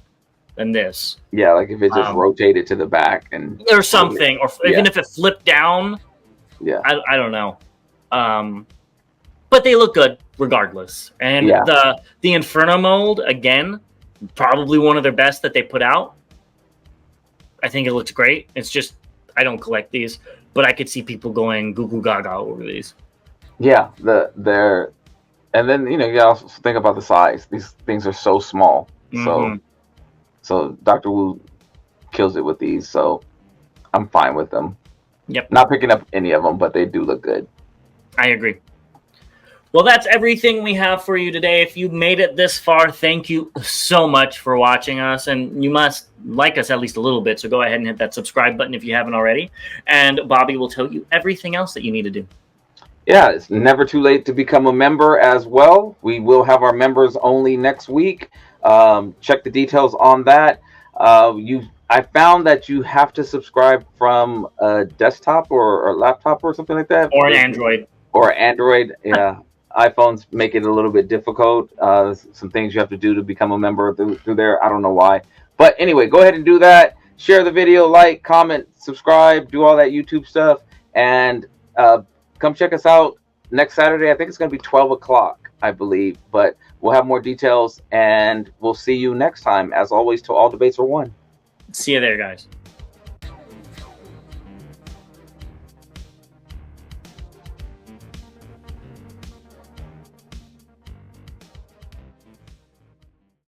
this. Yeah, like if it just rotated to the back or something, or even if it flipped down. Yeah. I don't know. But they look good regardless. And the Inferno mold, again, probably one of their best that they put out. I think it looks great. It's just I don't collect these, but I could see people going goo goo gaga over these. Yeah, they're, and then you know you also think about the size. These things are so small. So Dr. Wu kills it with these. So I'm fine with them. Yep. Not picking up any of them, but they do look good. I agree. Well, that's everything we have for you today. If you made it this far, thank you so much for watching us. And you must like us at least a little bit. So go ahead and hit that subscribe button if you haven't already. And Bobby will tell you everything else that you need to do. Yeah, it's never too late to become a member as well. We will have our members only next week. Check the details on that. I found that you have to subscribe from a desktop or a laptop or something like that. Or an Android. Or Android, yeah. iPhones make it a little bit difficult. Some things you have to do to become a member through there. I don't know why. But anyway, go ahead and do that. Share the video, like, comment, subscribe, do all that YouTube stuff. And come check us out next Saturday. I think it's going to be 12 o'clock, I believe. But we'll have more details. And we'll see you next time. As always, till all debates are won. See you there, guys.